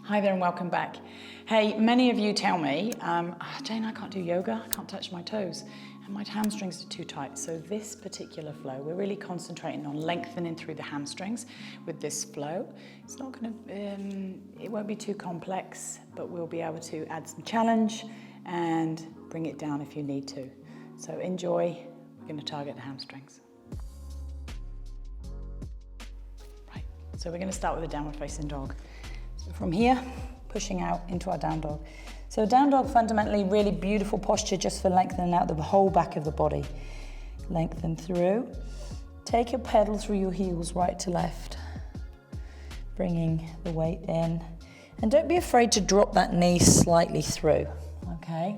Hi there and welcome back. Hey, many of you tell me, Jane, I can't do yoga, I can't touch my toes, and my hamstrings are too tight. So this particular flow, we're really concentrating on lengthening through the hamstrings with this flow. It's not gonna, it won't be too complex, but we'll be able to add some challenge and bring it down if you need to. So enjoy, we're gonna target the hamstrings. Right, so we're gonna start with a downward facing dog. From here, pushing out into our down dog. So down dog, fundamentally, really beautiful posture just for lengthening out the whole back of the body. Lengthen through. Take your pedal through your heels right to left, bringing the weight in. And don't be afraid to drop that knee slightly through, okay?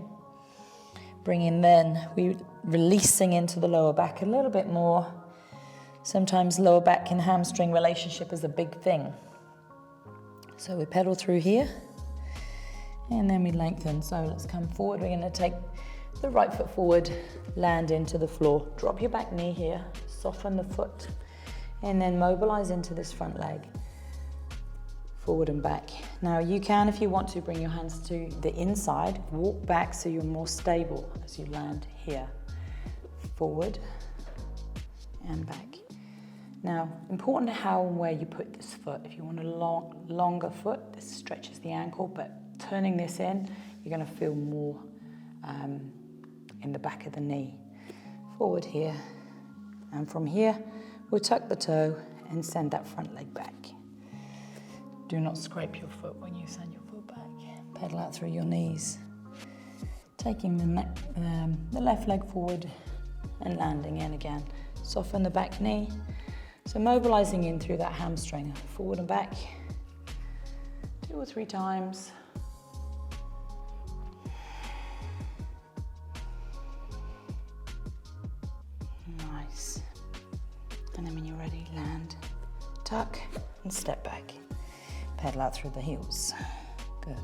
Bringing then, we releasing into the lower back a little bit more. Sometimes lower back and hamstring relationship is a big thing. So we pedal through here, and then we lengthen. So let's come forward. We're gonna take the right foot forward, land into the floor. Drop your back knee here, soften the foot, and then mobilize into this front leg, forward and back. Now you can, if you want to, bring your hands to the inside, walk back so you're more stable as you land here. Forward and back. Now, important how and where you put this foot. If you want a longer foot, this stretches the ankle, but turning this in, you're gonna feel more in the back of the knee. Forward here, and from here, we'll tuck the toe and send that front leg back. Do not scrape your foot when you send your foot back. Pedal out through your knees. Taking the left leg forward and landing in again. Soften the back knee. So mobilizing in through that hamstring, forward and back, 2 or 3 times. Nice. And then when you're ready, land, tuck, and step back. Pedal out through the heels. Good.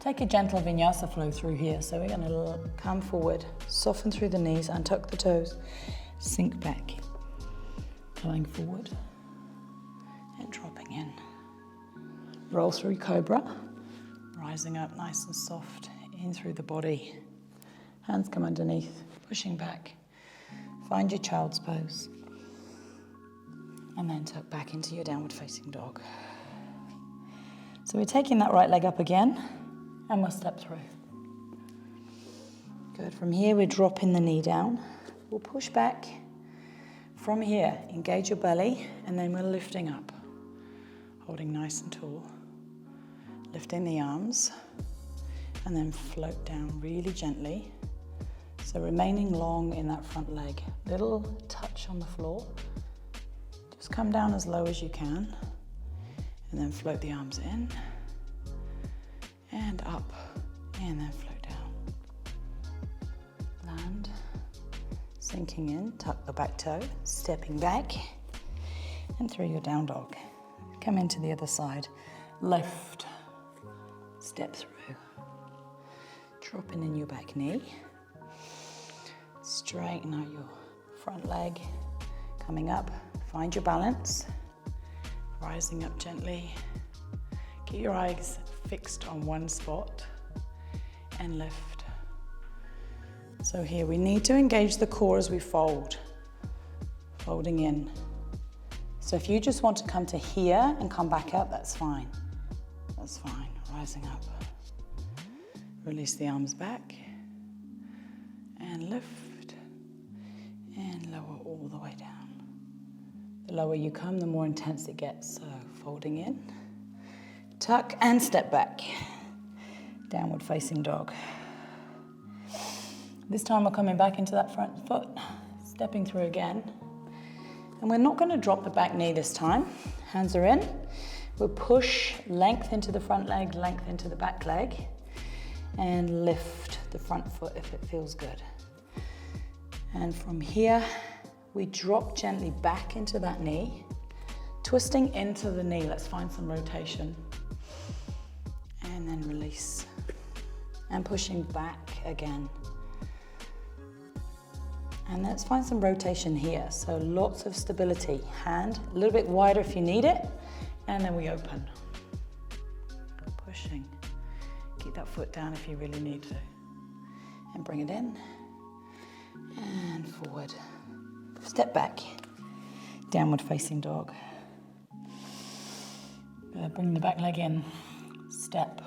Take a gentle vinyasa flow through here. So we're gonna come forward, soften through the knees, untuck the toes, sink back. Going forward and dropping in. Roll through cobra, rising up nice and soft, in through the body. Hands come underneath, pushing back. Find your child's pose. And then tuck back into your downward facing dog. So we're taking that right leg up again, and we'll step through. Good, from here we're dropping the knee down. We'll push back. From here, engage your belly, and then we're lifting up. Holding nice and tall. Lifting the arms, and then float down really gently. So remaining long in that front leg. Little touch on the floor. Just come down as low as you can, and then float the arms in, and up, and then float down. Land. Sinking in, tuck the back toe, stepping back, and through your down dog. Come into the other side, lift, step through. Dropping in your back knee. Straighten out your front leg, coming up, find your balance, rising up gently. Keep your eyes fixed on one spot, and lift. So here we need to engage the core as we fold, folding in. So if you just want to come to here and come back up, that's fine. That's fine, rising up. Release the arms back, and lift, and lower all the way down. The lower you come, the more intense it gets. So folding in, tuck and step back. Downward facing dog. This time we're coming back into that front foot, stepping through again. And we're not going to drop the back knee this time. Hands are in. We'll push length into the front leg, length into the back leg, and lift the front foot if it feels good. And from here, we drop gently back into that knee, twisting into the knee. Let's find some rotation. And then release. And pushing back again. And let's find some rotation here. So lots of stability. Hand a little bit wider if you need it. And then we open. pushing. Keep that foot down if you really need to. And bring it in and forward. Step back, downward facing dog. Bring the back leg in, step.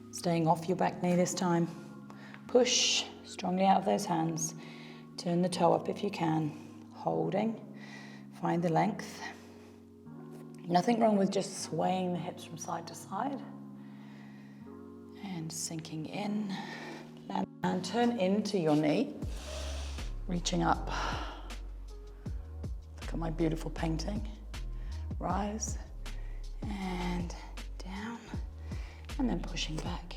Staying off your back knee this time. Push strongly out of those hands. Turn the toe up if you can. Holding, find the length. Nothing wrong with just swaying the hips from side to side. And sinking in. And turn into your knee. Reaching up. Look at my beautiful painting. Rise. And down. And then pushing back.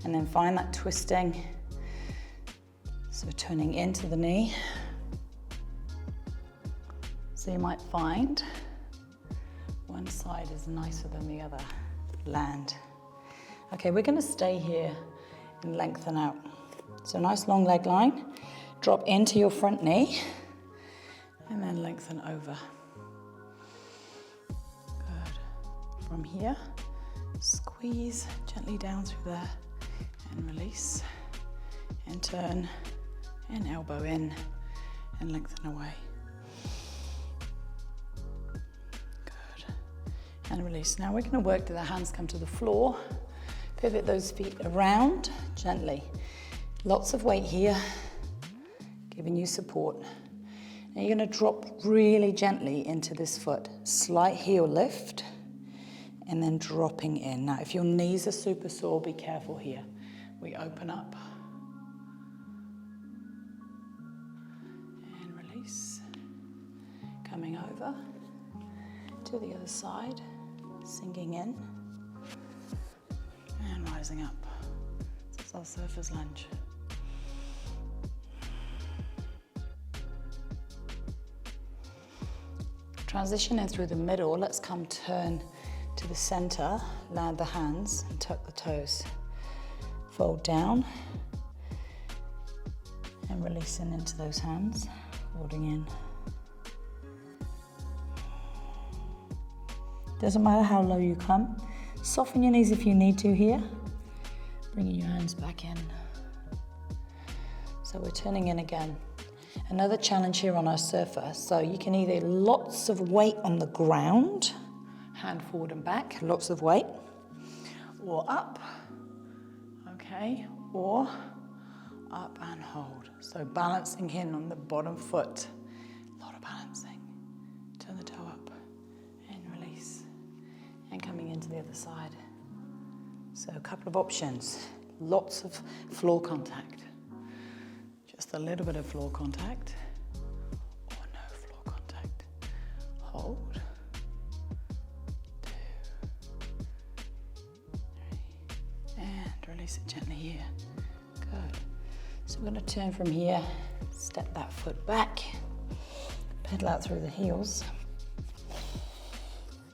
And then find that twisting. So turning into the knee. So you might find one side is nicer than the other. Land. Okay, we're going to stay here and lengthen out. So nice long leg line. Drop into your front knee. And then lengthen over. Good. From here, squeeze gently down through there. And release. And turn. And elbow in. And lengthen away. And release. Now we're going to work till the hands come to the floor. Pivot those feet around gently. Lots of weight here, giving you support. Now you're going to drop really gently into this foot. Slight heel lift, and then dropping in. Now if your knees are super sore, be careful here. We open up. And release. Coming over to the other side. Sinking in and rising up. This is our surfer's lunge. Transition in through the middle. Let's come turn to the center, land the hands and tuck the toes. Fold down and releasing into those hands, folding in. Doesn't matter how low you come. Soften your knees if you need to here. Bringing your hands back in. So we're turning in again. Another challenge here on our surfer. So you can either lots of weight on the ground, hand forward and back, lots of weight, or up, okay, or up and hold. So balancing in on the bottom foot. A lot of balancing. Turn the toe up. And coming into the other side. So a couple of options. Lots of floor contact. Just a little bit of floor contact. Or no floor contact. Hold. 2, 3. And release it gently here. Good. So we're going to turn from here. Step that foot back. Pedal out through the heels.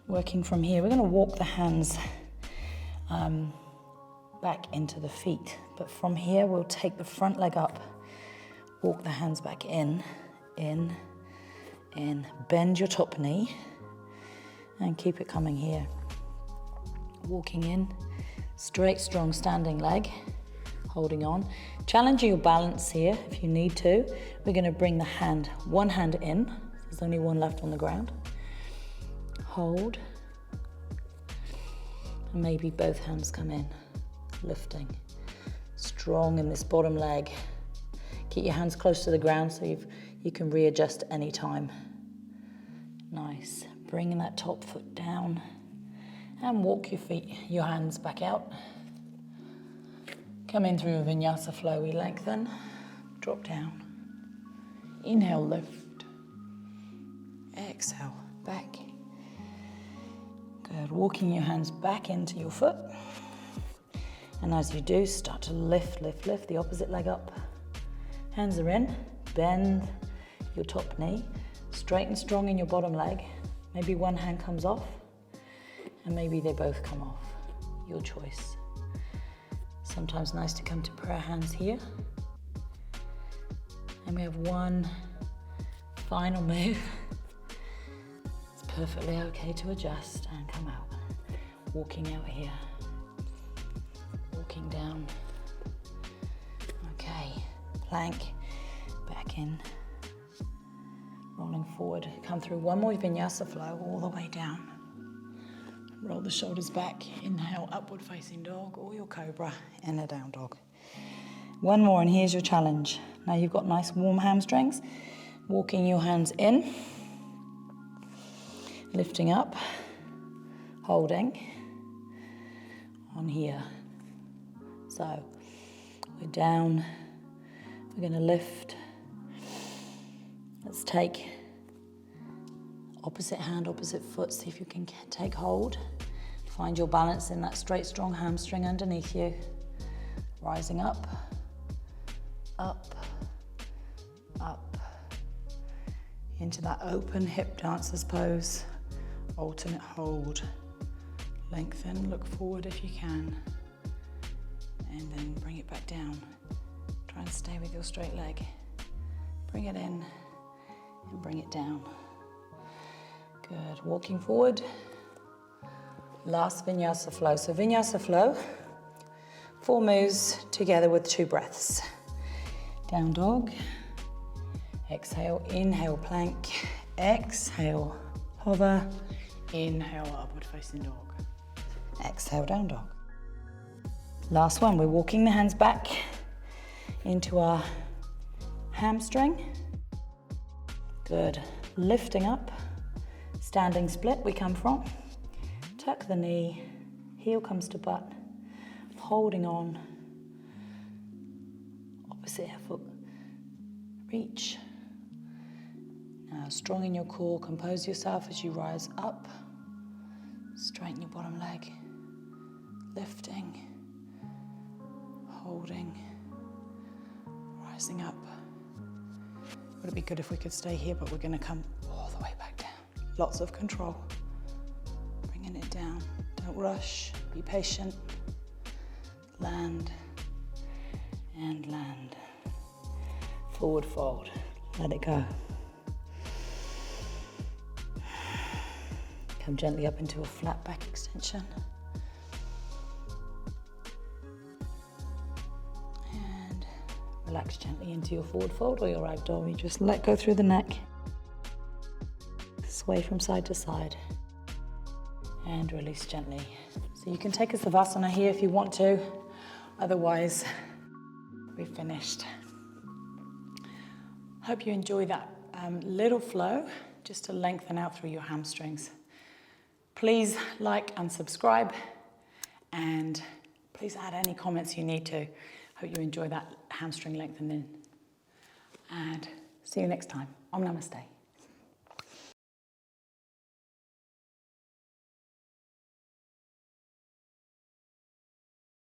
Working from here, we're going to walk the hands back into the feet. But from here, we'll take the front leg up, walk the hands back in, bend your top knee, and keep it coming here. Walking in, straight, strong standing leg, holding on. Challenge your balance here if you need to. We're going to bring the hand, one hand in, there's only one left on the ground. Hold, and maybe both hands come in, lifting. Strong in this bottom leg. Keep your hands close to the ground so you can readjust any time. Nice. Bringing that top foot down and walk your hands back out. Come in through a vinyasa flow, we lengthen, drop down. Inhale, lift. Exhale, back. Good, walking your hands back into your foot. And as you do, start to lift the opposite leg up. Hands are in, bend your top knee, straight and strong in your bottom leg. Maybe one hand comes off, and maybe they both come off. Your choice. Sometimes nice to come to prayer hands here. And we have one final move. It's perfectly okay to adjust and come out. walking out here, walking down. Okay, plank, back in, rolling forward. Come through one more vinyasa flow all the way down. Roll the shoulders back, inhale, upward facing dog or your cobra and a down dog. One more and here's your challenge. Now you've got nice warm hamstrings, walking your hands in, lifting up, holding on here. So we're down, we're going to lift. Let's take opposite hand, opposite foot, see if you can take hold. Find your balance in that straight, strong hamstring underneath you. Rising up, up, up, into that open hip dancer's pose. Alternate hold. Lengthen, look forward if you can. And then bring it back down. Try and stay with your straight leg. Bring it in and bring it down. Good, walking forward. Last vinyasa flow. So vinyasa flow, 4 moves together with 2 breaths. Down dog, exhale, inhale, plank, exhale, hover, inhale, upward facing dog. Exhale, down dog. Last one, we're walking the hands back into our hamstring. Good, lifting up, standing split we come from. Tuck the knee, heel comes to butt, holding on. Opposite foot, reach. Now strong in your core, compose yourself as you rise up. Straighten your bottom leg, lifting, holding, rising up. Would it be good if we could stay here, but we're going to come all the way back down. Lots of control. Bringing it down. Don't rush, be patient. Land and land. Forward fold, let it go. Come gently up into a flat back extension. And relax gently into your forward fold or your ragdoll. You just let go through the neck. Sway from side to side. And release gently. So you can take a Savasana here if you want to. Otherwise, we've finished. Hope you enjoy that little flow just to lengthen out through your hamstrings. Please like and subscribe, and please add any comments you need to. Hope you enjoy that hamstring lengthening. And see you next time. Om Namaste.